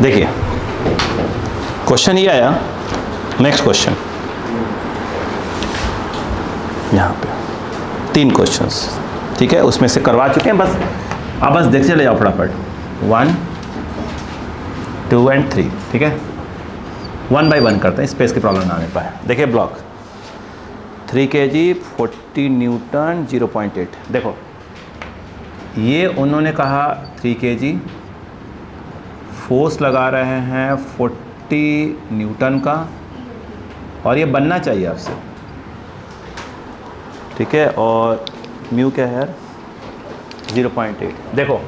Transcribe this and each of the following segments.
देखिए क्वेश्चन ये आया, नेक्स्ट क्वेश्चन यहाँ पे 3 क्वेश्चंस, ठीक है, उसमें से करवा चुके हैं, बस आप बस देख चले जाओ फटाफट। 1, 2 एंड 3, ठीक है, 1 बाय 1 करते हैं, स्पेस की प्रॉब्लम ना आने पाए। देखिए ब्लॉक 3 kg 40 न्यूटन 0.8। देखो ये उन्होंने कहा 3 kg, फोर्स लगा रहे हैं 40 न्यूटन का, और ये बनना चाहिए आपसे, ठीक है, और म्यू क्या है यार 0.8। देखो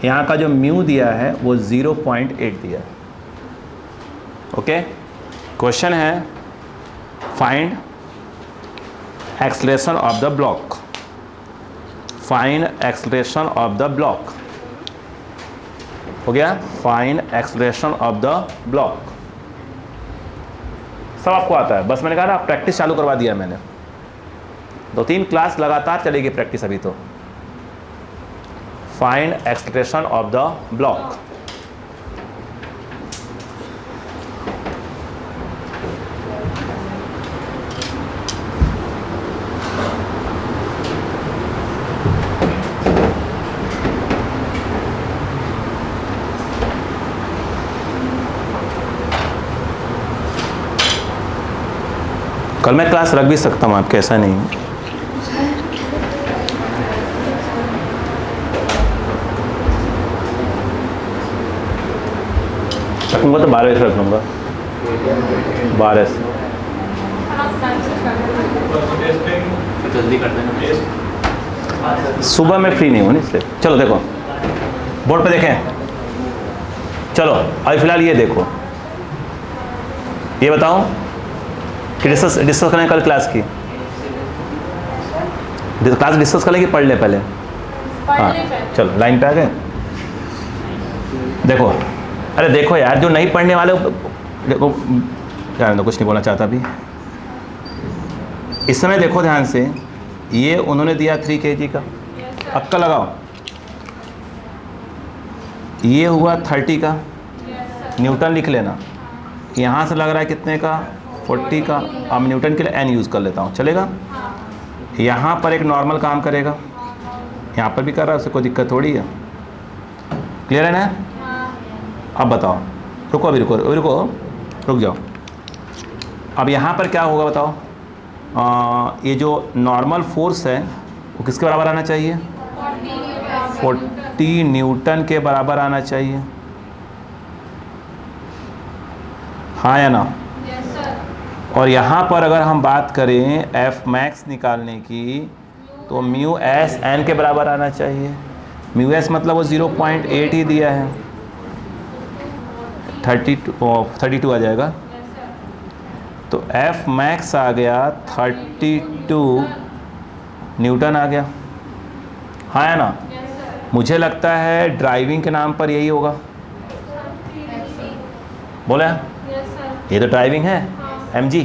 यहाँ का जो म्यू दिया है वो 0.8 दिया है। ओके, क्वेश्चन है find acceleration of the block, find acceleration of the block, हो गया, find acceleration of the block. सब आपको आता है, बस मैंने कहा ना प्रैक्टिस चालू करवा दिया मैंने, 2-3 क्लास लगातार चलेगी प्रैक्टिस अभी तो। Find acceleration of the block, कल मैं क्लास रख भी सकता हूँ आपके, ऐसा नहीं है। रखूँगा तो 12 बजे से रख लूँगा, 12 से। जल्दी कर देना, सुबह में फ्री नहीं हूँ इसलिए। चलो देखो बोर्ड पे देखें, चलो अभी फिलहाल ये देखो, ये बताओ कि डिस्कस करें कल क्लास की, क्लास डिस्कस करें कि पढ़ ले पहले? हाँ चलो लाइन पे आ गए। देखो, अरे देखो यार, जो नहीं पढ़ने वाले देखो, ध्यान दो, कुछ नहीं बोलना चाहता अभी। इस समय देखो ध्यान से, ये उन्होंने दिया 3 kg का, अक्का लगाओ, ये हुआ 30 का, न्यूटन लिख लेना, यहाँ से लग रहा है कितने का 40 का। अब न्यूटन के लिए n यूज़ कर लेता हूँ, चलेगा? यहाँ पर एक नॉर्मल काम करेगा, यहाँ पर भी कर रहा है, उससे कोई दिक्कत थोड़ी है। क्लियर है ना? अब बताओ, रुको अभी, रुक जाओ। अब यहाँ पर क्या होगा बताओ? ये जो नॉर्मल फोर्स है वो किसके बराबर आना चाहिए? 40 न्यूटन के बराबर आना चाहिए, हाँ या ना? और यहाँ पर अगर हम बात करें एफ मैक्स निकालने की, तो म्यू एस एन के बराबर आना चाहिए। म्यू एस मतलब वो 0.8 ही दिया है, 32 आ जाएगा, तो एफ मैक्स आ गया 32 न्यूटन आ गया, हाँ या ना? मुझे लगता है ड्राइविंग के नाम पर यही होगा, बोले? ये तो ड्राइविंग है, mg,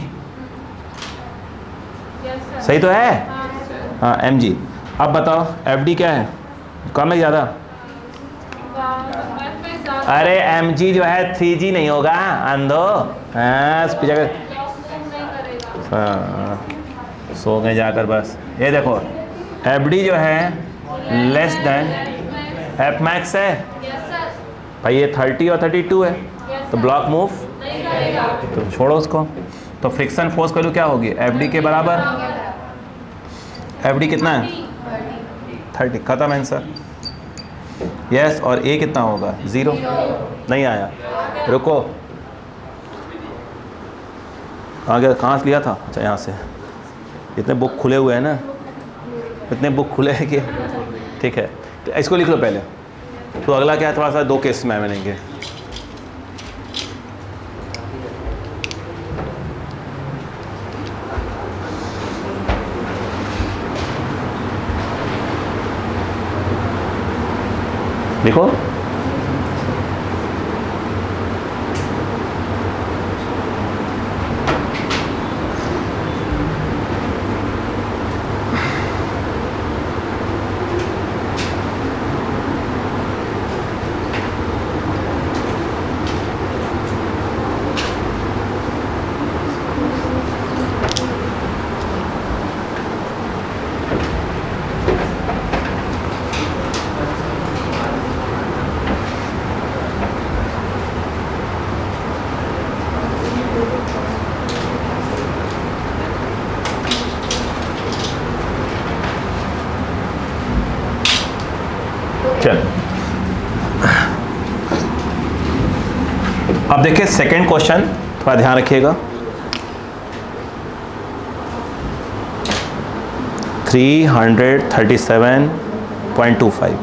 सही तो है? हाँ mg। अब बताओ fd क्या है, कम है ज़्यादा? अरे mg जो है 3g नहीं होगा अंधो, हाँ सो गए जाकर बस। ये देखो fd जो है लेस देन एफ मैक्स है भाई, ये 30 और 32 है, तो ब्लॉक मूव तो छोड़ो उसको। तो फ्रिक्शन फोर्स वैल्यू क्या होगी? एफ डी के बराबर, एफ डी कितना है? 30, खत्म आंसर। यस, और ए कितना होगा? 0, नहीं आया, रुको, आगे कहाँ से लिया था? अच्छा यहाँ से, इतने बुक खुले हुए हैं ना, इतने बुक खुले हैं कि, ठीक है, तो इसको लिख लो पहले, तो अगला क्या है, थोड़ा सा 2 केस में बनेंगे। देखो चल अब देखिए सेकंड क्वेश्चन, थोड़ा ध्यान रखिएगा। 337.25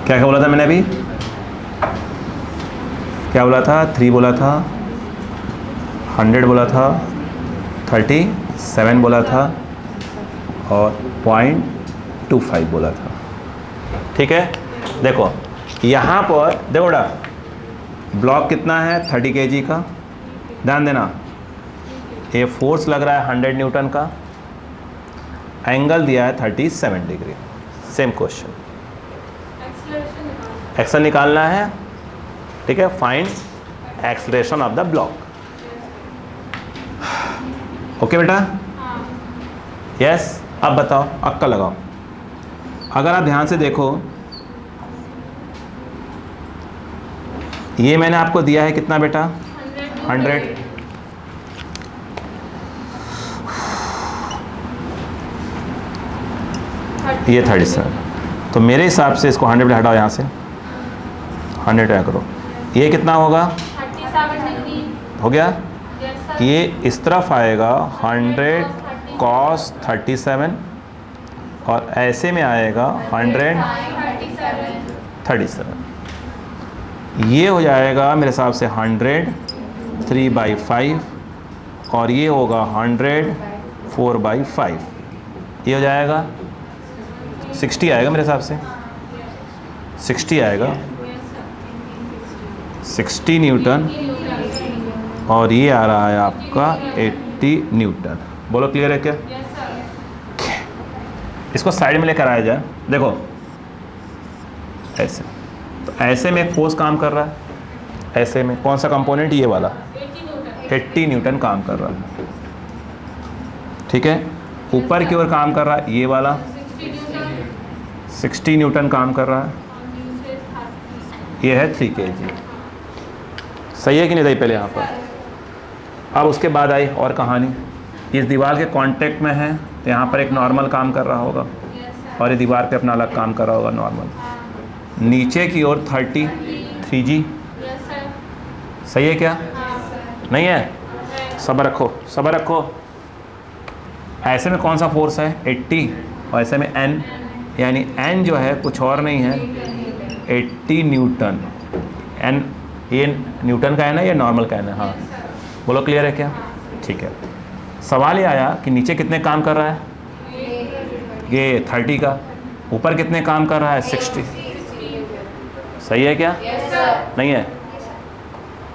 क्या बोला था मैंने अभी? क्या बोला था? 3 बोला था, 100 बोला था, 37 बोला था और 0.25 बोला था। ठीक है, देखो यहाँ पर देखो बेटा, ब्लॉक कितना है 30 kg का, ध्यान देना। ये फोर्स लग रहा है 100 न्यूटन का, एंगल दिया है 37 डिग्री। सेम क्वेश्चन, एक्शन निकालना है। ठीक है, find acceleration of the block. Okay बेटा, यस। अब बताओ, अक्का लगाओ। अगर आप ध्यान से देखो, ये मैंने आपको दिया है कितना बेटा? 100। ये 37। तो मेरे हिसाब से इसको 100 हटाओ यहाँ से, 100 क्या करो, ये कितना होगा? 37 डिग्री हो गया। yes, ये इस तरफ आएगा 100 cos 37 और ऐसे में आएगा 137। ये हो जाएगा मेरे हिसाब से 100 3/5 और ये होगा 100 4/5। ये हो जाएगा 60 आएगा मेरे हिसाब से, 60 आएगा, 60 न्यूटन और ये आ रहा है आपका 80 न्यूटन। बोलो क्लियर है क्या? इसको साइड में लेकर आया जाए। देखो ऐसे, तो ऐसे में एक फोर्स काम कर रहा है, ऐसे में कौन सा कंपोनेंट? ये वाला 80 न्यूटन काम कर रहा है। ठीक है, ऊपर की ओर काम कर रहा है ये वाला 60 न्यूटन काम कर रहा है, ये है 3 kg। सही है कि नहीं सही? पहले यहाँ पर, अब उसके बाद आई और कहानी। इस दीवार के कांटेक्ट में है तो यहाँ पर एक नॉर्मल काम कर रहा होगा और ये दीवार पे अपना अलग काम कर रहा होगा नॉर्मल। नीचे की ओर 33G। सही है क्या? नहीं है? सब्र रखो, सब्र रखो। ऐसे में कौन सा फोर्स है? 80 और ऐसे में N, यानी N जो है कुछ और नहीं है 80 न्यूटन। N ये न्यूटन का है ना, ये नॉर्मल का है ना? हाँ, बोलो क्लियर है क्या? ठीक है। सवाल ये आया कि नीचे कितने काम कर रहा है? ये 30 का। ऊपर कितने काम कर रहा है? 60। सही है क्या? नहीं है?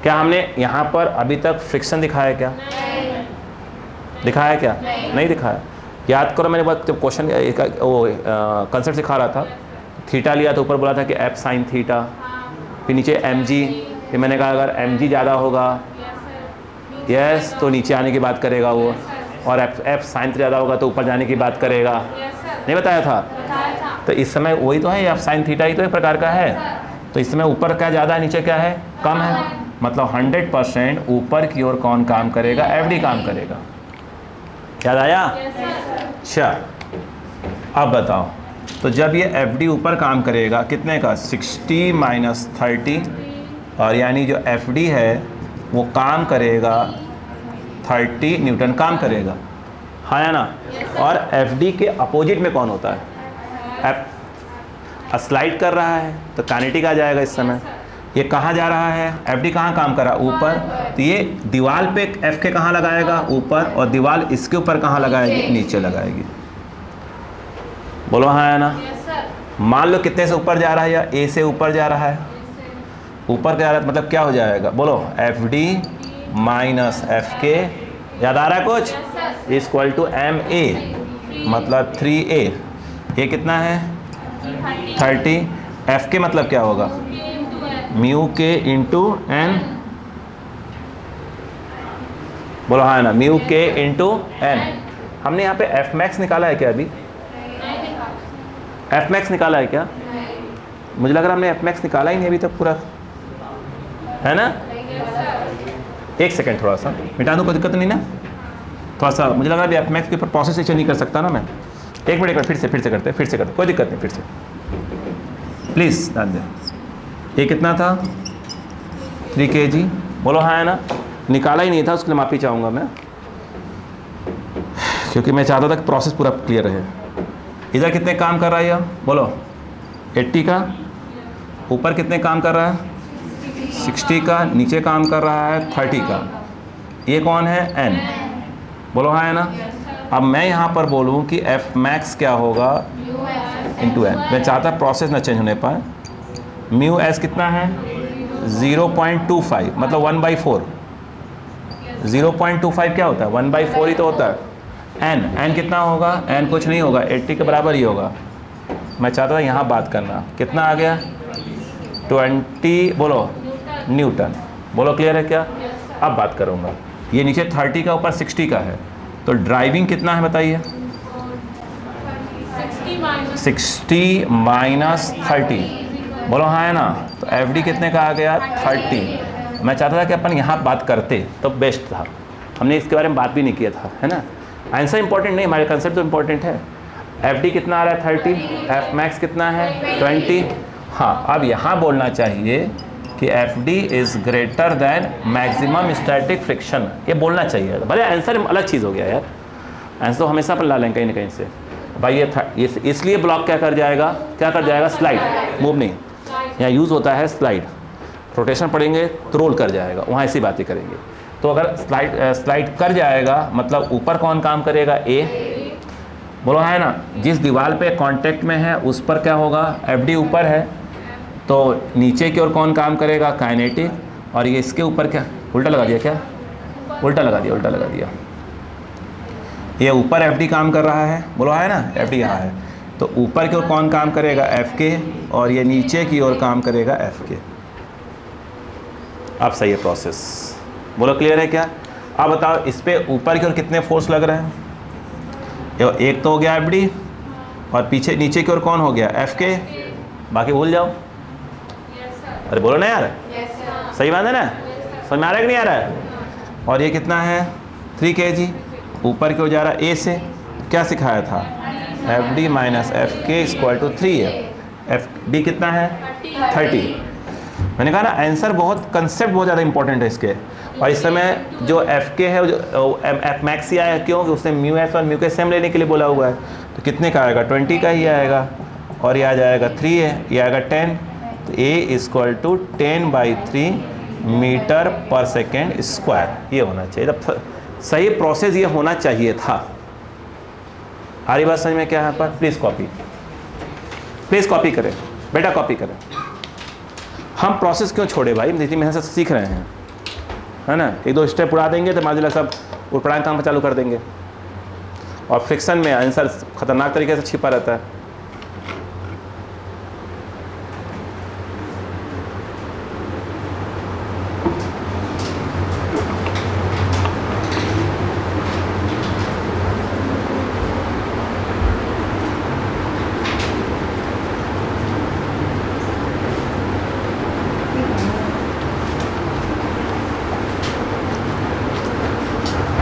क्या हमने यहाँ पर अभी तक फ्रिक्शन दिखाया क्या? दिखाया क्या? नहीं दिखाया। याद करो, मैंने बात जब क्वेश्चन वो कंसेप्ट सिखा रहा था, थीटा लिया तो ऊपर बोला था कि F sin थीटा, फिर नीचे mg, फिर मैंने कहा अगर mg ज़्यादा होगा यस तो नीचे आने की बात करेगा वो, और F sin ज़्यादा होगा तो ऊपर जाने की बात करेगा। नहीं बताया था? तो इस समय वही तो है, F sin थीटा ही तो एक प्रकार का है। तो इस समय ऊपर क्या ज़्यादा है, नीचे क्या है? कम है। मतलब 100% ऊपर की ओर कौन काम करेगा? FD काम करेगा। याद आया? अच्छा, अब बताओ, तो जब ये FD ऊपर काम करेगा कितने का? 60 माइनस 30, और यानी जो FD है वो काम करेगा 30 न्यूटन काम करेगा, हाँ या ना? और FD के अपोजिट में कौन होता है? स्लाइड कर रहा है तो काइनेटिक आ जाएगा इस समय। ये कहाँ जा रहा है? FD कहाँ काम कर रहा है? ऊपर। तो ये दीवार पे F के कहाँ लगाएगा? ऊपर। और दीवार इसके ऊपर कहाँ लगाएगी? नीचे लगाएगी। बोलो हाँ या ना? मान लो कितने से ऊपर जा रहा है, या A से ऊपर जा रहा है? ऊपर जा रहा है, मतलब क्या हो जाएगा? बोलो FD माइनस FK, याद आ रहा है कुछ? इक्वल टू MA, मतलब 3A। ये कितना है? 30। FK मतलब क्या होगा? म्यू के इंटू N। बोलो हाँ ना? म्यू के इंटू N। हमने यहाँ पे F मैक्स निकाला है क्या अभी? F मैक्स निकाला है क्या? मुझे लग रहा है हमने F मैक्स निकाला ही नहीं अभी तक पूरा, है ना? एक सेकंड, थोड़ा सा मिटा दूँ, कोई दिक्कत नहीं ना? थोड़ा सा मुझे लग रहा है F मैक्स के ऊपर प्रोसेस नहीं कर सकता ना मैं। एक मिनट फिर से करते कोई दिक्कत नहीं, फिर से प्लीज़ ध्यान दें। ये कितना था 3 kg, बोलो हाँ है ना। निकाला ही नहीं था, उसके लिए माफ़ी चाहूँगा मैं, क्योंकि मैं चाहता था कि प्रोसेस पूरा क्लियर रहे। इधर कितने काम कर रहा है ये, बोलो 80 का, ऊपर कितने काम कर रहा है 60 का, नीचे काम कर रहा है 30 का। ये कौन है n, बोलो हाँ है ना। अब मैं यहाँ पर बोलूँ कि एफ मैक्स क्या होगा इंटू n। मैं चाहता प्रोसेस ना चेंज होने पाए। म्यू एस कितना है 0.25, मतलब 1/4। 0.25 क्या होता है 1/4 ही तो होता है। n कितना होगा, n कुछ नहीं होगा, 80 के बराबर ही होगा। मैं चाहता था यहाँ बात करना, कितना आ गया 20, बोलो न्यूटन। बोलो क्लियर है क्या। अब बात करूँगा, ये नीचे 30 का, ऊपर 60 का है, तो ड्राइविंग कितना है बताइए 60 माइनस 30, बोलो हाँ है ना। तो एफ डी कितने का आ गया 30। मैं चाहता था कि अपन यहाँ बात करते तो बेस्ट था, हमने इसके बारे में बात भी नहीं किया था, है ना। आंसर इंपॉर्टेंट नहीं, हमारे कंसेप्ट तो इंपॉर्टेंट है। एफ डी कितना आ रहा है 30, एफ मैक्स कितना है 20। हाँ, अब यहाँ बोलना चाहिए कि F D is greater than maximum static friction, ये बोलना चाहिए। भले आंसर अलग चीज़ हो गया यार, आंसर तो हमेशा अपन ला लेंगे कहीं ना कहीं से। भाई ये इसलिए ब्लॉक क्या कर जाएगा स्लाइड, मूव नहीं। यहाँ यूज़ होता है स्लाइड, रोटेशन पढ़ेंगे तो रोल कर जाएगा, वहाँ ऐसी बातें करेंगे। तो अगर स्लाइड कर जाएगा मतलब ऊपर कौन काम करेगा ए, बोलो है ना। जिस दीवार पे कांटेक्ट में है उस पर क्या होगा, एफ डी ऊपर है तो नीचे की ओर कौन काम करेगा काइनेटिक, और ये इसके ऊपर क्या उल्टा लगा दिया, क्या उल्टा लगा दिया। ये ऊपर एफ डी काम कर रहा है, बोलो है ना, एफ डी यहाँ है तो ऊपर की ओर कौन काम करेगा एफ के, और ये नीचे की ओर काम करेगा एफ के। अब सही है प्रोसेस, बोलो क्लियर है क्या। अब बताओ इस पे ऊपर की ओर कितने फोर्स लग रहे हैं, एक तो हो गया एफ डी, और पीछे नीचे की ओर कौन हो गया एफ के, बाकी भूल जाओ। अरे बोलो ना यार, सही बात है ना, समझ में आ रहा है कि नहीं आ रहा है। और ये कितना है 3 kg, ऊपर की ओर जा रहा है ए से, क्या सिखाया था एफ डी माइनस एफ के इक्वल टू 3 है। एफ डी कितना है 30। मैंने कहा ना आंसर बहुत, कंसेप्ट बहुत ज़्यादा इंपॉर्टेंट है इसके। और इस समय जो एफ के है, जो एफ मैक्स ही आया, क्यों कि उसने म्यू एस और म्यू के सेम लेने के लिए बोला हुआ है, तो कितने का आएगा 20 का ही आएगा, और ये आ जाएगा 3 है, ये आएगा 10, तो ए इक्वल टू 10/3 मीटर पर सेकेंड स्क्वायर। ये होना चाहिए, तब सही प्रोसेस ये होना चाहिए था। आ रही बात समझ में क्या है पर, प्लीज़ कॉपी करें बेटा, कॉपी करें। हम प्रोसेस क्यों छोड़े भाई, इतनी मेहनत से सीख रहे हैं, है ना। 1-2 स्टेप उड़ा देंगे तो माजिला सब उड़पड़ाएं काम चालू कर देंगे, और फ्रिक्शन में आंसर खतरनाक तरीके से छिपा रहता है।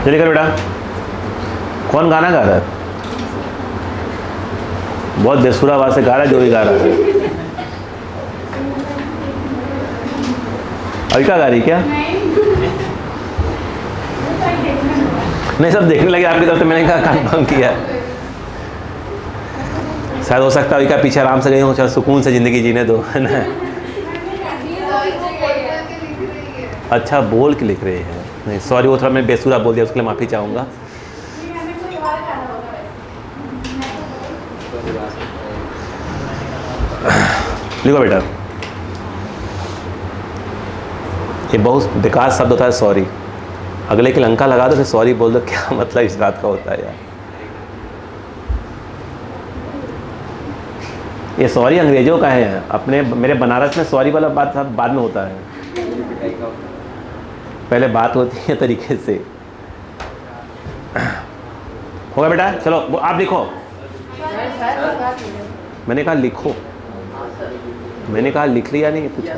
चलिए कर बेटा, कौन गाना गा रहा है, बहुत बेसुरा आवाज से गा रहा है, जो भी गा रहा है। अविका गा रही क्या, नहीं सब देखने लगे आपकी तरफ, तो मैंने कहा कंफर्म किया। शायद हो सकता है अविका पीछे आराम से गई हूँ, सुकून से ज़िंदगी जीने दो, है ना। अच्छा बोल के लिख रहे हैं, नहीं सॉरी, वो थोड़ा मैं बेसुरा बोल दिया, उसके लिए माफ़ी चाहूँगा। लिखो बेटा, ये बहुत बेकार शब्द होता है सॉरी, अगले के लंका लगा दो फिर सॉरी बोल दो, क्या मतलब इस बात का होता है यार। ये सॉरी अंग्रेजों का है, अपने मेरे बनारस में सॉरी वाला बात सब बाद में होता है, पहले बात होती है तरीके से। होगा बेटा, चलो आप लिखो। मैंने कहा लिखो, मैंने कहा लिख लिया नहीं पूछा।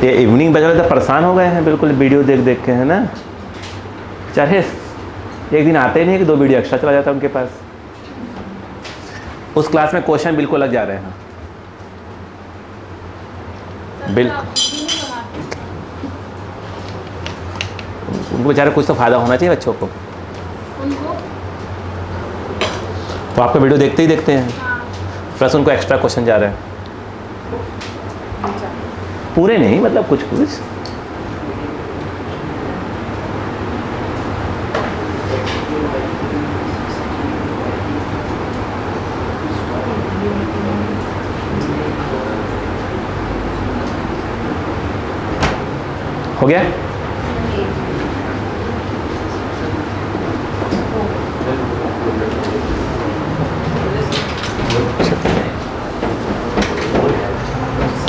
ये इवनिंग बज रहे तो परेशान हो गए हैं बिल्कुल वीडियो देख देख के, है ना। चाहे एक दिन आते ही नहीं कि 2 वीडियो एक्स्ट्रा चला जाता है उनके पास। उस क्लास में क्वेश्चन बिल्कुल लग जा रहे हैं, बिल्कुल। उनको बेचारे कुछ तो फ़ायदा होना चाहिए बच्चों को। उनको तो आपका वीडियो देखते ही देखते हैं, प्लस उनको एक्स्ट्रा क्वेश्चन जा रहे हैं। पूरे नहीं, मतलब कुछ कुछ। हो गया?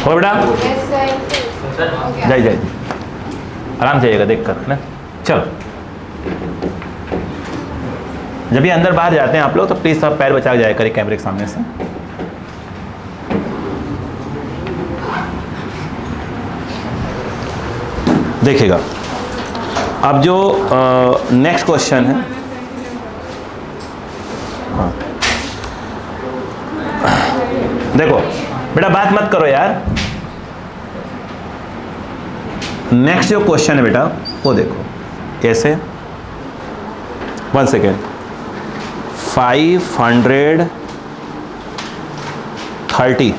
हो बेटा, जाइए आराम से जाइएगा देख कर, है ना। चलो, जब भी अंदर बाहर जाते हैं आप लोग तो प्लीज़ सब पैर बचा के जाया करिए कैमरे के सामने से। देखिएगा अब जो नेक्स्ट क्वेश्चन है, हाँ देखो बेटा बात मत करो यार। नेक्स्ट जो क्वेश्चन है बेटा वो देखो ऐसे, 1 सेकेंड। 530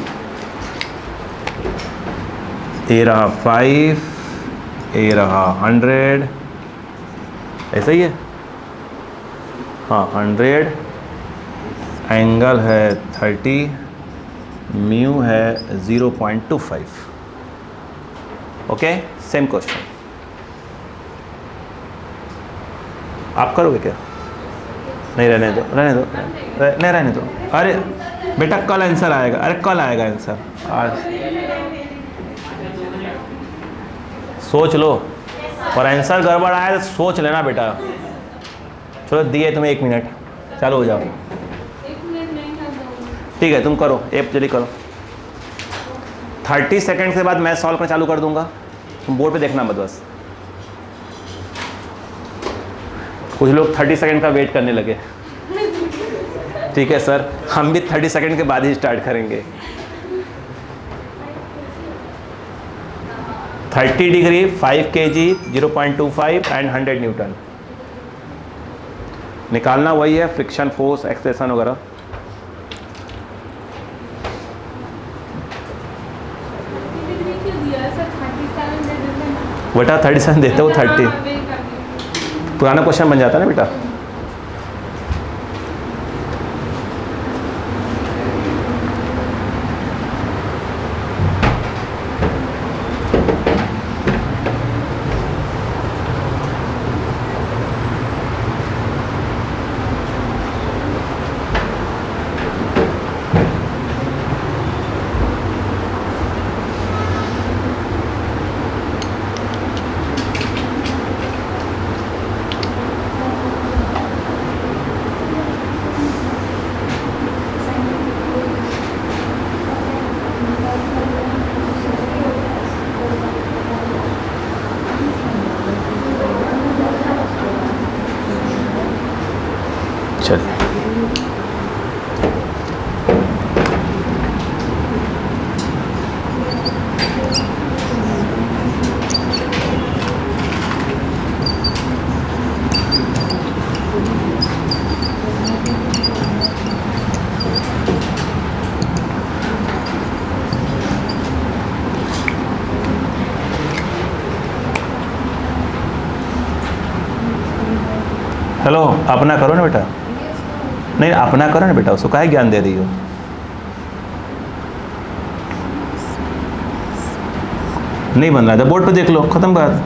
ये रहा 5, ये रहा 100, ऐसा ही है। हाँ 100, एंगल है 30, म्यू है 0.25। Okay, same question. आप करोगे क्या? नहीं, रहने दो, रहने दो, नहीं रहने दो। अरे बेटा कल आंसर आएगा, अरे कल आएगा आंसर, आज सोच लो। और आंसर गड़बड़ आया तो सोच लेना बेटा। चलो दिए तुम्हें 1 मिनट, चालू हो जाओ। 1 मिनट नहीं कर दूँगी। ठीक है तुम करो, ऐप जल्दी करो। 30 सेकंड के बाद मैं सॉल्व करना चालू कर दूंगा, तुम बोर्ड पे देखना मत बस। कुछ लोग 30 सेकंड का वेट करने लगे। ठीक है सर, हम भी 30 सेकंड के बाद ही स्टार्ट करेंगे। 30 डिग्री, 5 kg, 0.25 एंड 100 न्यूटन। निकालना वही है, फ्रिक्शन फोर्स, एक्सेलेरेशन वगैरह। डिग्री क्यों दिया सर? 37 दे देते ना। बेटा 37 देते हो 30, हाँ, वे कर दी। पुराना क्वेश्चन बन जाता है ना बेटा। चलिए हेलो, अपना करो ना बेटा। नहीं अपना करो ना बेटा, उसको काहे ज्ञान दे रही हो। नहीं बन रहा था, बोर्ड पे देख लो, खत्म बात।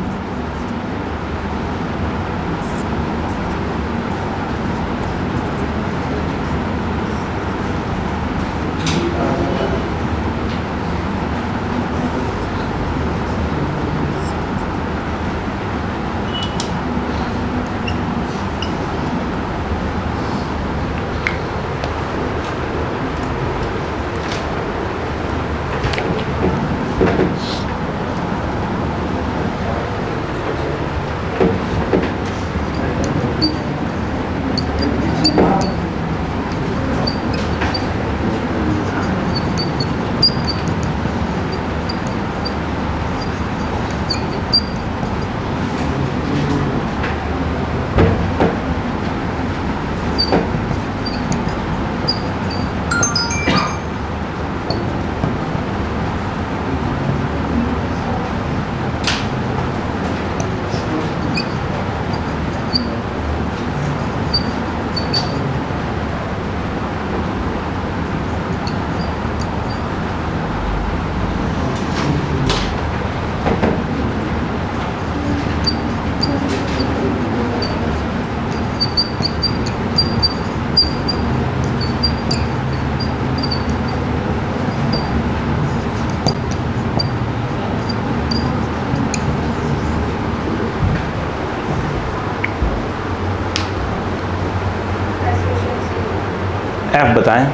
एफ बताएं।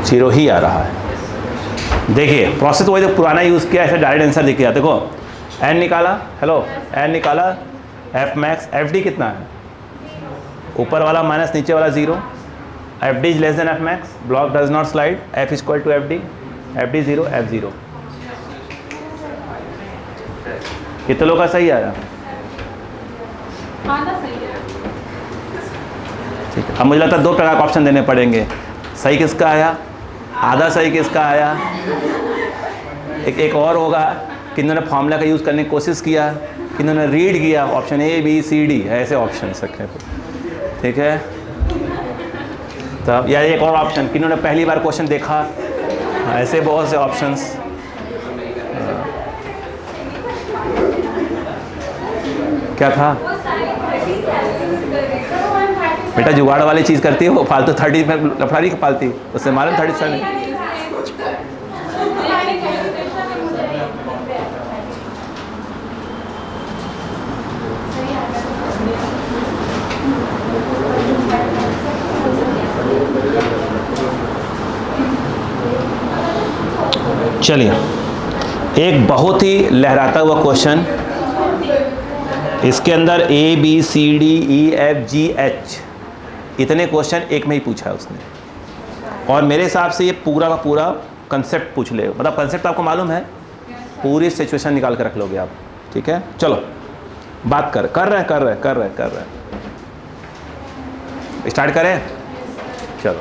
0 ही आ रहा है। देखिए प्रोसेस वही जो पुराना यूज़ किया, ऐसे डायरेक्ट आंसर दिख गया। देखो एन निकाला, हेलो एन निकाला, एफ मैक्स, एफ डी कितना है, ऊपर वाला माइनस नीचे वाला 0, F D is less than F max, block does not slide, F is equal to F D 0, F 0। कितने लोग का सही आया? आना सही है। ठीक है, अब मुझे लगता है 2 प्रकार का ऑप्शन देने पड़ेंगे। सही किसका आया, आधा सही किसका आया, एक और होगा किन्होंने फॉर्मूला का यूज़ करने की कोशिश किया, किन्होंने रीड किया, option A B C D ऐसे ऑप्शन रखे। ठीक है, तब या एक और ऑप्शन किन्होंने पहली बार क्वेश्चन देखा, ऐसे बहुत से ऑप्शंस। क्या था बेटा, जुगाड़ वाली चीज़ करती है वो, फालतू 30 में लफड़ा नहीं पालती, उससे मालूम 37। चलिए, एक बहुत ही लहराता हुआ क्वेश्चन, इसके अंदर A B C D E F G H इतने क्वेश्चन एक में ही पूछा है उसने, और मेरे हिसाब से ये पूरा का पूरा कंसेप्ट पूछ ले, मतलब कंसेप्ट आपको मालूम है, पूरी सिचुएशन निकाल के रख लोगे आप। ठीक है, चलो बात कर रहे स्टार्ट करें। चलो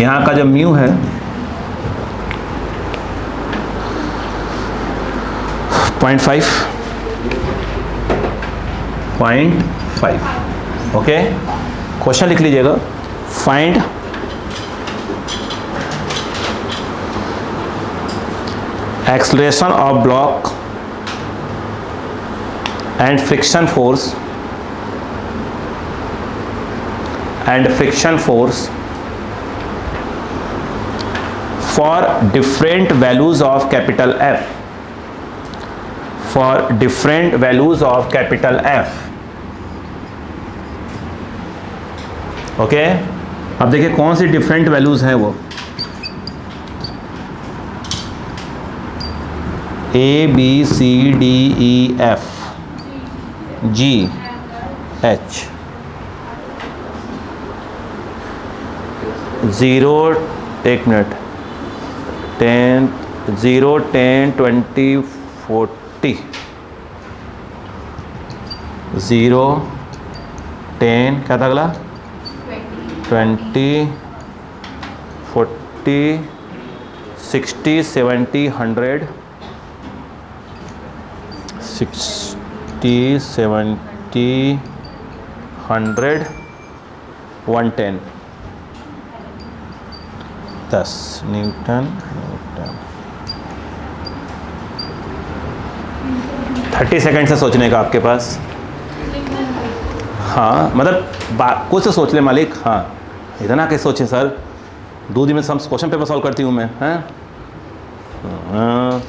यहाँ का जो म्यू है 0.5, ओके। क्वेश्चन लिख लीजिएगा, find acceleration of block and friction force for different values of capital F, for different values of capital F, okay. अब देखिए कौन सी डिफरेंट वैल्यूज हैं वो, A B C D E F G H, 0 एक minute 10 0 10 20 40 0 10 क्या था अगला 20 40 60 70 100 60 70 100 110 10 न्यूटन 30 सेकंड से सोचने का आपके पास। हाँ मतलब कुछ तो सोच ले मालिक। हाँ इतना कैसे सोचे सर, 2 दिन में सब क्वेश्चन पेपर सॉल्व करती हूँ मैं, हैं। हाँ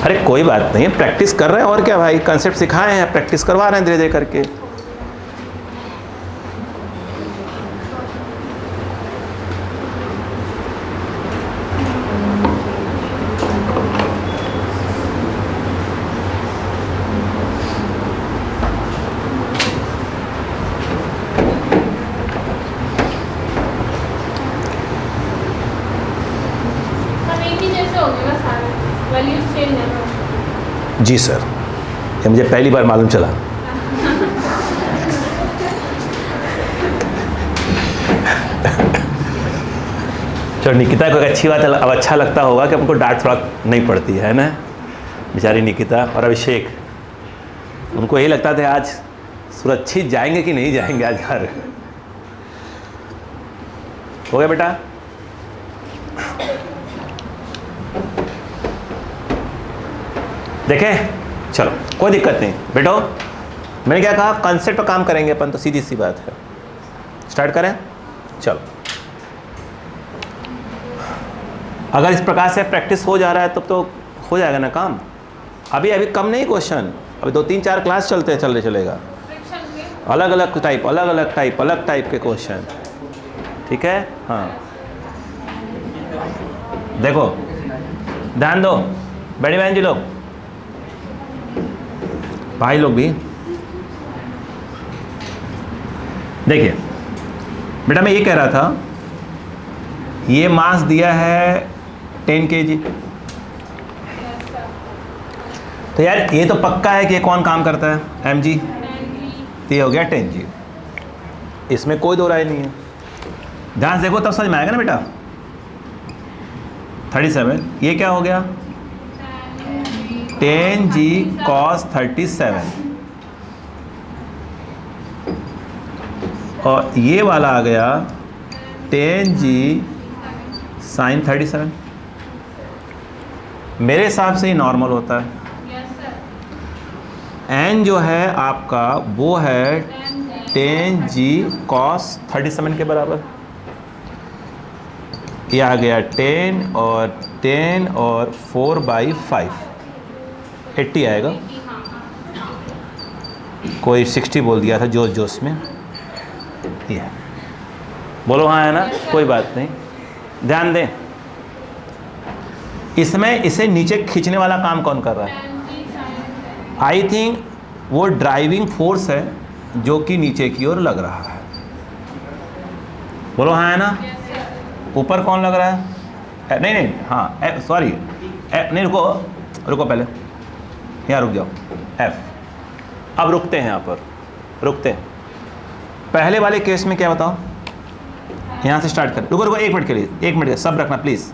अरे कोई बात नहीं है, प्रैक्टिस कर रहे हैं और क्या भाई, कंसेप्ट सिखाए हैं, प्रैक्टिस करवा रहे हैं धीरे धीरे करके। सब एक ही जैसे हो गए बस सारे। वैल्यूज चेंज है। जी सर, ये मुझे पहली बार मालूम चला। चलो निकिता को एक अच्छी बात है, अब अच्छा लगता होगा कि हमको डांट थोड़ा नहीं पड़ती है ना। बेचारी निकिता और अभिषेक, उनको यही लगता था आज सुरक्षित जाएंगे कि नहीं जाएंगे आज घर। हो गया बेटा? देखें, चलो कोई दिक्कत नहीं बेटो। मैंने क्या कहा, कंसेप्ट पर काम करेंगे अपन, तो सीधी सी बात है। स्टार्ट करें, चलो। अगर इस प्रकार से प्रैक्टिस हो जा रहा है तब तो हो जाएगा ना काम। अभी कम नहीं क्वेश्चन, अभी 2-3-4 क्लास चलेगा। अलग अलग टाइप के क्वेश्चन, ठीक है। हाँ देखो, ध्यान दो बड़ी बहन जी लोग, भाई लोग भी देखिए। बेटा मैं ये कह रहा था, ये मास दिया है 10 kg, तो यार ये तो पक्का है कि ये कौन काम करता है, mg। तो ये हो गया 10g, इसमें कोई दो राय नहीं है। ध्यान से देखो तब समझ में आएगा ना बेटा। 37, ये क्या हो गया, 10g cos 37, और ये वाला आ गया 10g sin 37। मेरे हिसाब से ही नॉर्मल होता है। n जो है आपका वो है 10g cos 37 के बराबर। ये आ गया 10 और 4/5, 80 आएगा। कोई 60 बोल दिया था जोश में। ये बोलो हाँ है ना, कोई बात नहीं। ध्यान दें, इसमें इसे नीचे खींचने वाला काम कौन कर रहा है? आई थिंक वो ड्राइविंग फोर्स है जो कि नीचे की ओर लग रहा है। बोलो हाँ है ना। ऊपर कौन लग रहा है? नहीं हाँ सॉरी, नहीं रुको पहले, यहाँ रुक जाओ, F। अब रुकते हैं, यहाँ पर रुकते हैं। पहले वाले केस में क्या बताओ, यहाँ से स्टार्ट कर। रुको 1 मिनट के लिए, 1 मिनट सब रखना प्लीज़।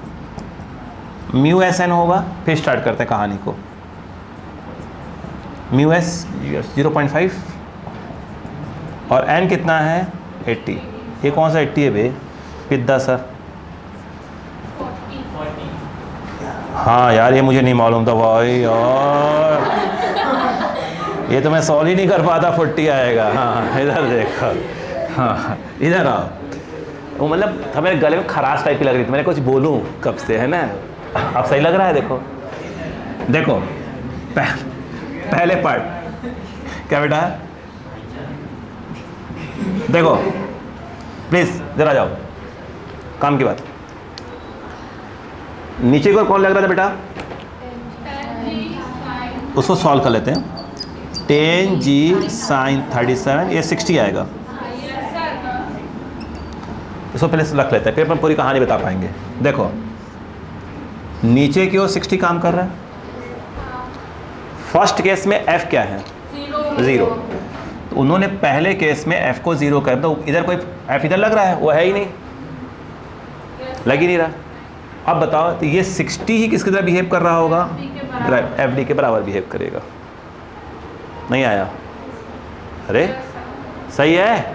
म्यू एस एन होगा, फिर स्टार्ट करते हैं कहानी को। म्यू एस 0.5 और एन कितना है 80। ये कौन सा 80 है बे? पिद्दा सर। हाँ यार ये मुझे नहीं मालूम था भाई यार, ये तो मैं सॉल्व ही नहीं कर पाता, 40 आएगा। हाँ इधर देखो, हाँ इधर आओ। वो मतलब मेरे गले में खराश टाइप की लग रही थी, मैंने कुछ बोलूँ कब से, है ना। अब सही लग रहा है। देखो पहले पार्ट क्या बेटा, देखो प्लीज जरा जाओ, काम की बात। नीचे को कौन लग रहा था बेटा, उसको सॉल्व कर लेते हैं। 10g sin 37, ये 60 आएगा। इसको पहले रख लेते हैं, फिर अपन पूरी कहानी बता पाएंगे। देखो नीचे की ओर 60 काम कर रहा है। फर्स्ट केस में f क्या है, 0। तो उन्होंने पहले केस में f को 0 कर, तो इधर कोई f इधर लग रहा है, वो है ही नहीं, लग ही नहीं रहा। अब बताओ तो ये 60 ही किसकी तरह बिहेव कर रहा होगा, एफ डी के बराबर बिहेव करेगा। नहीं आया? अरे सही है।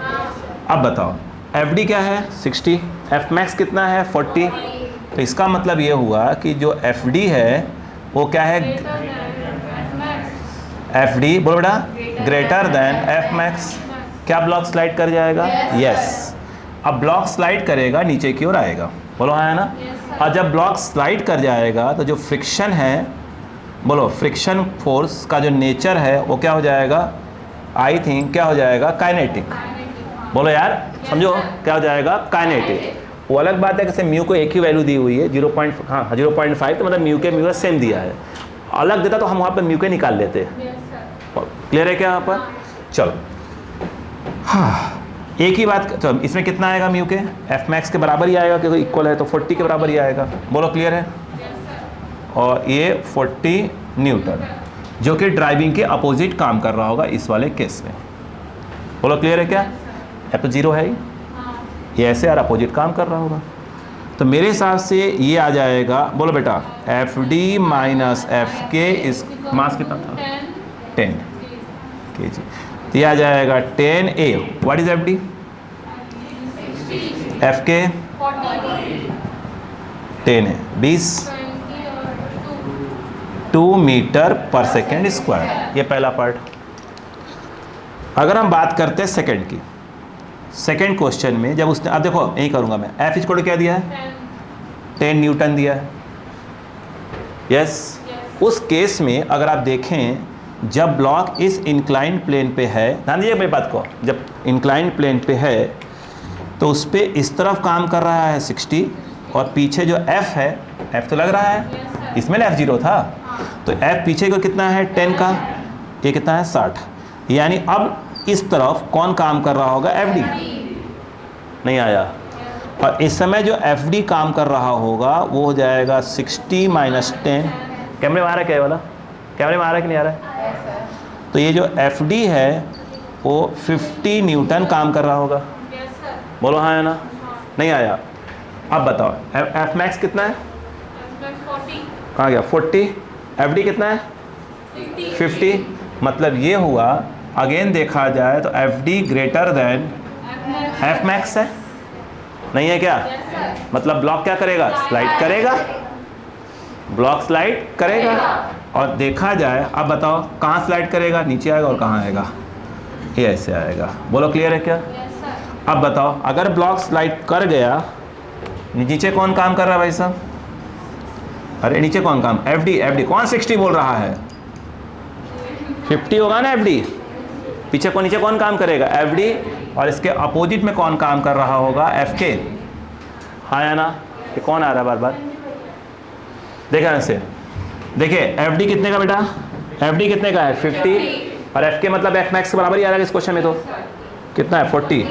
अब बताओ एफ डी क्या है 60, एफ मैक्स कितना है 40। तो इसका मतलब ये हुआ कि जो एफ डी है वो क्या है, एफ डी बोलो बेटा, ग्रेटर देन एफ मैक्स। क्या ब्लॉक स्लाइड कर जाएगा? यस। अब ब्लॉक स्लाइड करेगा, नीचे की ओर आएगा। बोलो हाँ है ना। और जब ब्लॉक स्लाइड कर जाएगा तो जो फ्रिक्शन है, बोलो फ्रिक्शन फोर्स का जो नेचर है वो क्या हो जाएगा, आई थिंक क्या हो जाएगा, काइनेटिक। बोलो यार समझो क्या हो जाएगा, काइनेटिक। वो अलग बात है कि म्यू को एक ही वैल्यू दी हुई है 0.5, तो मतलब म्यू के म्यू सेम दिया है। अलग देता तो हम वहाँ पर म्यू के निकाल लेते। क्लियर है क्या यहाँ पर? चलो हाँ एक ही बात। तो इसमें कितना आएगा म्यू के, एफ मैक्स के बराबर ही आएगा क्योंकि इक्वल है, तो 40 के बराबर ही आएगा। बोलो क्लियर है? और ये 40 न्यूटन, जो कि ड्राइविंग के अपोजिट काम कर रहा होगा इस वाले केस में। बोलो क्लियर है क्या? F तो 0 है ही, ये ऐसे और अपोजिट काम कर रहा होगा। तो मेरे हिसाब से ये आ जाएगा, बोलो बेटा, एफ डी माइनस एफ के इस मास कितना था? 10 kg। तो ये आ जाएगा 10A। What is F D? F के 10 है 20 2 मीटर पर सेकेंड स्क्वायर। ये पहला पार्ट। अगर हम बात करते हैं सेकेंड की, सेकेंड क्वेश्चन में जब उसने, अब देखो यही करूंगा मैं, एफ इज क्या दिया है? 10 न्यूटन दिया है। यस। उस केस में अगर आप देखें, जब ब्लॉक इस इंक्लाइंड प्लेन पे है, ध्यान दीजिए मेरी बात को, जब इंक्लाइंड प्लेन पे है तो उस पे इस तरफ काम कर रहा है 60, और पीछे जो f है, f तो लग रहा है, इसमें f 0 था, तो f पीछे को कितना है? 10 का, ये कितना है? 60। यानी अब इस तरफ कौन काम कर रहा होगा? F D. नहीं आया। और इस समय जो एफ डी काम कर रहा होगा वो हो जाएगा 60 माइनस 10। कैमरे में आ रहा है क्या वाला? कैमरे में आ रहा है कि नहीं आ रहा है? तो ये जो एफ डी है वो 50 न्यूटन काम कर रहा होगा। बोलो हाँ या ना? नहीं आया। अब बताओ एफ मैक्स कितना है? कहाँ गया? 40। एफ डी कितना है? 50। मतलब ये हुआ, अगेन देखा जाए तो F D greater than F max है, नहीं है क्या? मतलब ब्लॉक क्या करेगा? स्लाइड करेगा। ब्लॉक स्लाइड करेगा। और देखा जाए, अब बताओ कहाँ स्लाइड करेगा? नीचे आएगा। और कहाँ आएगा? ये ऐसे आएगा। बोलो क्लियर है क्या? अब बताओ, अगर ब्लॉक स्लाइड कर गया, नीचे कौन काम कर रहा है भाई साहब? अरे नीचे कौन काम? F D. एफ डी कौन 60 बोल रहा है? 50 होगा ना एफ डी। पीछे को नीचे कौन काम करेगा? F D. और इसके अपोजिट में कौन काम कर रहा होगा? एफ के। हाँ या ना? ये कौन आ रहा है बार बार? देखा ऐसे, देखिए एफ डी कितने का बेटा? एफ डी कितने का है? 50। और एफ के मतलब एफ मैक्स के बराबर ही आ रहा है इस क्वेश्चन में। तो कितना है? 40।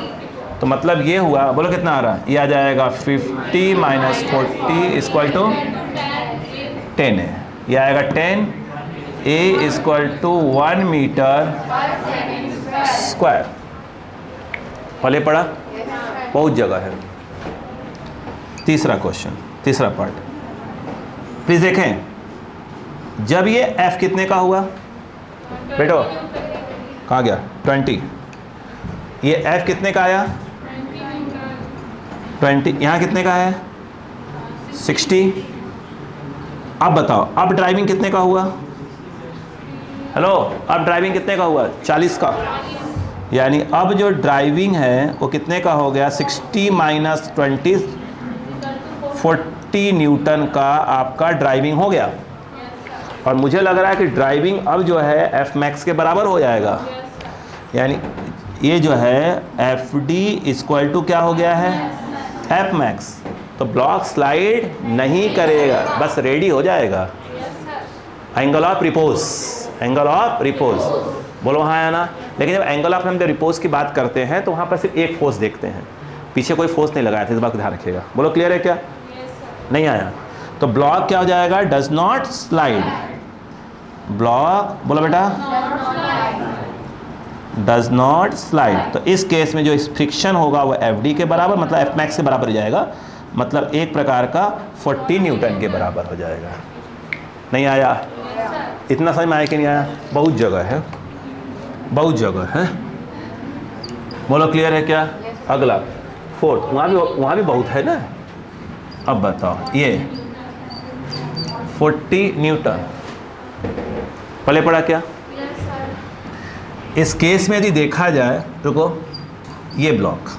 तो मतलब ये हुआ, बोलो कितना आ रहा है? ये आ जाएगा 50 माइनस 40 इक्वल टू 10 है। ये आएगा 10 A equal to 1 metre square. पहले पढ़ा? बहुत जगह है। तीसरा क्वेश्चन, तीसरा पार्ट प्लीज देखें। जब ये F कितने का हुआ बेटो? कहाँ गया? 20। ये F कितने का आया? 20। यहाँ कितने का है? 60। अब बताओ, अब ड्राइविंग कितने का हुआ? हेलो, अब ड्राइविंग कितने का हुआ? 40 का। यानी अब जो ड्राइविंग है वो कितने का हो गया? 60 माइनस 20, 40 न्यूटन का आपका ड्राइविंग हो गया। और मुझे लग रहा है कि ड्राइविंग अब जो है एफ मैक्स के बराबर हो जाएगा। यानी ये जो है एफ डी इक्वल टू क्या हो गया है? F max. तो ब्लॉक स्लाइड नहीं करेगा, बस रेडी हो जाएगा। Angle of repose, angle of repose. बोलो हाँ या ना? लेकिन जब एंगल ऑफ हम रिपोज की बात करते हैं तो वहाँ पर सिर्फ एक फोर्स देखते हैं, पीछे कोई फोर्स नहीं लगाया था, इस बात का ध्यान रखिएगा। बोलो क्लियर है क्या? नहीं आया। तो ब्लॉक क्या हो जाएगा? Does not slide. ब्लॉक बोलो बेटा, डज नॉट स्लाइड। तो इस केस में जो फ्रिक्शन होगा वो एफ डी के बराबर, मतलब एफ मैक्स के बराबर हो जाएगा, मतलब एक प्रकार का 40 न्यूटन के बराबर हो जाएगा। नहीं आया? इतना समझ में आया कि नहीं आया? बहुत जगह है, बहुत जगह है। बोलो क्लियर है क्या? अगला फोर्थ, वहाँ भी बहुत है ना। अब बताओ, ये 40 न्यूटन पहले पढ़ा क्या? इस केस में यदि देखा जाए, रुको, ये ब्लॉक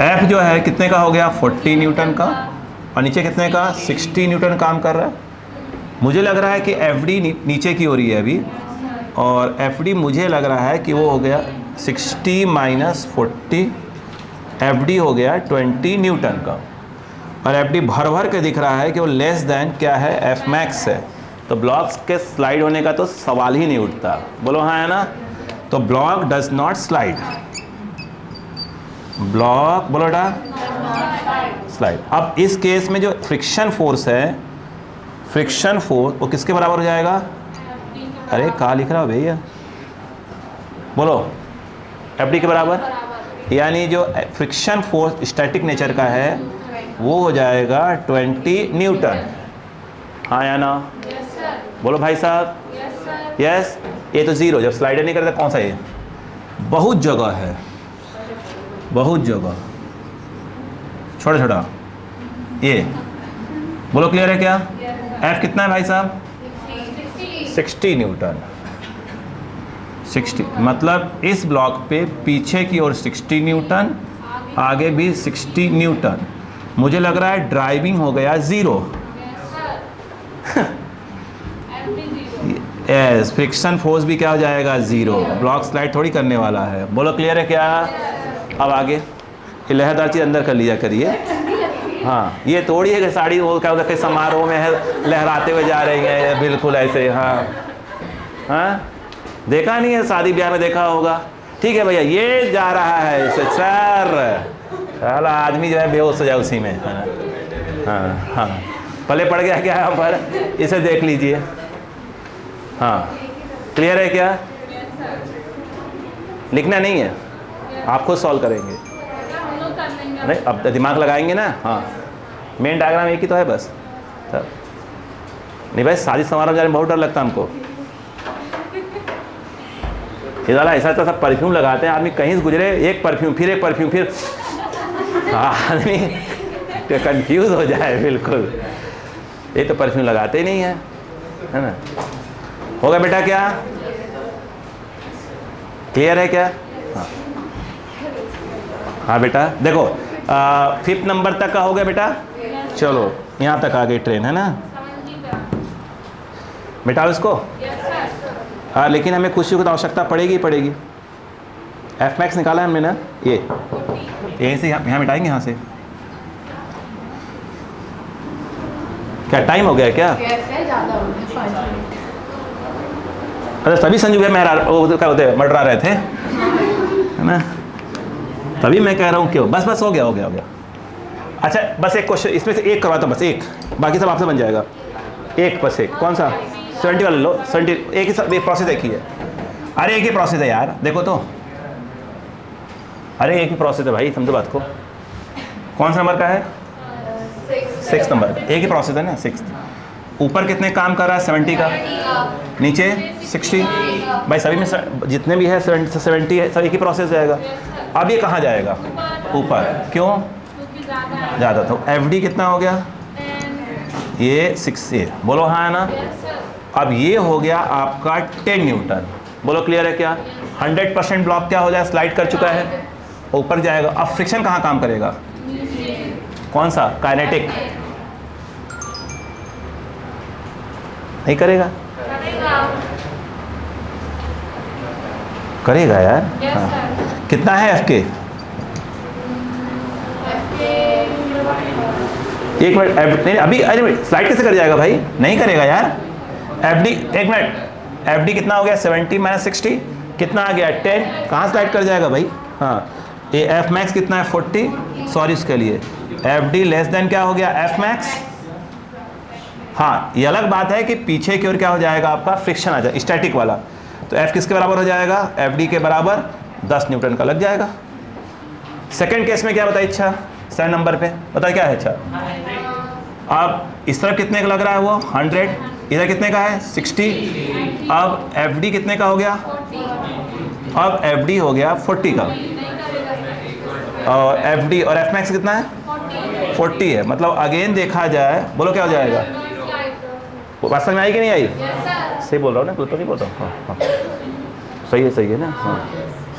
F जो है कितने का हो गया? 40 न्यूटन का। और नीचे कितने का? 60 न्यूटन काम कर रहा है। मुझे लग रहा है कि FD नीचे की हो रही है अभी, और FD मुझे लग रहा है कि वो हो गया 60 माइनस 40, FD हो गया 20 न्यूटन का। और FD भर भर के दिख रहा है कि वो लेस देन क्या है? F मैक्स है। तो ब्लॉक्स के स्लाइड होने का तो सवाल ही नहीं उठता। बोलो हाँ है ना? तो block does not slide. Block बोलो बेटा स्लाइड। अब इस केस में जो फ्रिक्शन फोर्स है, फ्रिक्शन फोर्स वो किसके बराबर हो जाएगा? अरे कहाँ लिख रहा हो भैया, बोलो एफ के बराबर। यानी जो फ्रिक्शन फोर्स स्टैटिक नेचर का है वो हो जाएगा 20 न्यूटन। हाँ या ना? बोलो भाई साहब। यस। ये तो जीरो, जब स्लाइडर नहीं करता कौन सा ये? बहुत जगह है, बहुत जगह, छोटा छोटा ये। बोलो क्लियर है क्या? एफ कितना है भाई साहब? 60 न्यूटन। 60 मतलब इस ब्लॉक पे पीछे की ओर 60 न्यूटन, आगे भी 60 न्यूटन। मुझे लग रहा है ड्राइविंग हो गया जीरो। यस, फ्रिक्शन फोर्स भी क्या हो जाएगा? जीरो। ब्लॉक स्लाइड थोड़ी करने वाला है। बोलो क्लियर है क्या? अब आगे ये लहरदार चीज़ अंदर कर लिया करिए। हाँ, ये थोड़ी है कि साड़ी वो क्या होता है समारोह में है लहराते हुए जा रही है बिल्कुल ऐसे। हाँ हाँ, देखा नहीं है, शादी ब्याह में देखा होगा। ठीक है भैया, ये जा रहा है सर, साला आदमी जो है बेहोश हो जाए उसी में। हाँ हाँ हाँ, पले पड़ गया क्या यहाँ पर? इसे देख लीजिए। हाँ क्लियर है क्या? लिखना नहीं है, आप खुद सॉल्व करेंगे। नहीं, अब दिमाग लगाएंगे ना। हाँ, मेन डायग्राम एक ही तो है बस। तब नहीं भाई, शादी समारोह जाने में बहुत डर लगता है हमको। ये वाला ऐसा तो सब परफ्यूम लगाते हैं, आदमी कहीं से गुजरे एक परफ्यूम फिर एक परफ्यूम फिर आदमी कंफ्यूज हो जाए बिल्कुल। ये तो परफ्यूम लगाते ही नहीं है ना। हो गया बेटा क्या? क्लियर है क्या? हाँ हाँ बेटा देखो, 5th नंबर तक का हो गया बेटा। चलो यहाँ तक आ गई ट्रेन, है ना बेटा इसको। हाँ, लेकिन हमें कुछ की आवश्यकता पड़ेगी पड़ेगी। एफ मैक्स निकाला है हमने ना, ये यहीं से यहाँ मिटाएंगे यहाँ से। क्या टाइम हो गया क्या? अच्छा, सभी संजू भाई मेहरा वो क्या होते मडरा रहे थे, है ना? तभी मैं कह रहा हूँ क्यों। बस बस हो गया हो गया हो गया। अच्छा बस एक क्वेश्चन इसमें से एक करवाता हूँ, बस एक, बाकी सब आपसे बन जाएगा। एक बस एक, कौन सा? 70 वाला लो। 70 एक ही प्रोसेस एक ही है। अरे एक ही प्रोसेस है यार, देखो तो। अरे एक ही प्रोसेस है भाई, समझो बात को। कौन सा नंबर का है? 6 नंबर का। एक ही प्रोसेस है ना, 6। ऊपर कितने काम कर रहा है? 70 का। नीचे 60। भाई सभी में जितने भी है 70 है, सब एक ही प्रोसेस जाएगा। अब ये कहाँ जाएगा? ऊपर। क्यों? ज़्यादा। तो एफडी कितना हो गया? ये 6 ये। बोलो हाँ है ना। अब ये हो गया आपका 10 न्यूटन। बोलो क्लियर है क्या? 100% ब्लॉक क्या हो जाए? स्लाइड कर चुका है, ऊपर जाएगा। अब फ्रिक्शन कहाँ काम करेगा? कौन सा? काइनेटिक। नहीं करेगा? करेगा यार। हाँ। कितना है एफ के? एक मिनट, नहीं अभी, अरे स्लाइड कैसे कर जाएगा भाई? नहीं करेगा यार। एफडी, एक मिनट, एफडी कितना हो गया? 70 - 60 कितना आ गया? 10। कहाँ स्लाइड कर जाएगा भाई? हाँ, ये एफ मैक्स कितना है? 40। सॉरी उसके लिए एफडी लेस देन क्या हो गया? F max. हाँ, ये अलग बात है कि पीछे की ओर क्या हो जाएगा आपका? फ्रिक्शन आ जाएगा, स्टैटिक वाला। तो एफ किसके बराबर हो जाएगा? एफडी के बराबर 10 न्यूटन का लग जाएगा। सेकंड केस में क्या बताइए? इच्छा 7 नंबर पे बताइए क्या है? अच्छा, अब इस तरफ कितने का लग रहा है? वो 100। इधर कितने का है? 60। अब एफडी कितने का हो गया? अब एफडी हो गया 40 का। और एफडी और एफ मैक्स कितना है? 40 है। मतलब अगेन देखा जाए, बोलो क्या हो जाएगा? बात समझ में आई कि नहीं आई? सही बोल रहा हूँ ना, तो नहीं बोल रहा हूँ? हाँ हाँ, सही है ना। हाँ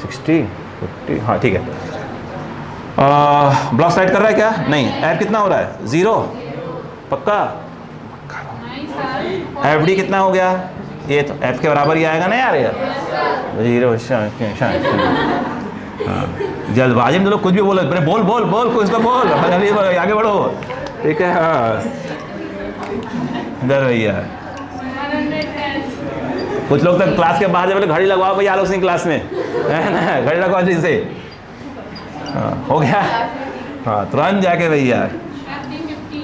60 40, हाँ ठीक है। ब्लॉक स्लाइड कर रहा है क्या? नहीं। एफ कितना हो रहा है? 0 पक्का। एफ डी कितना हो गया? ये तो एफ के बराबर ही आएगा ना यार। 0। जल्दबाजी में तो लोग कुछ भी बोलो, बोल बोल बोल कुछ तो बोल, आगे बढ़ो। ठीक है। हाँ इधर भैया, कुछ लोग तक क्लास के बाहर जब घड़ी लगवाओ भैया आलोक सिंह क्लास में, है ना? घड़ी लगवाओ जी से। हाँ, हो गया। हाँ तुरंत जाके भैया FD 50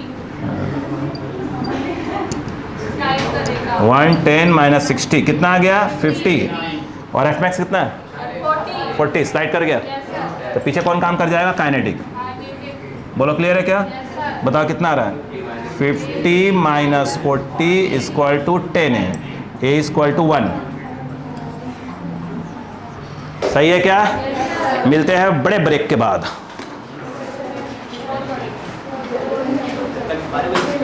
स्लाइड करेगा 110 माइनस 60 कितना आ गया 50 और एफ मैक्स कितना है 40 40 स्लाइड कर गया। यस सर तो पीछे कौन काम कर जाएगा काइनेटिक। बोलो क्लियर है क्या। यस बताओ कितना आ रहा है 50 माइनस 40 इक्वल टू 10 है ए इक्वल टू 1। सही है क्या। मिलते हैं बड़े ब्रेक के बाद। हमारे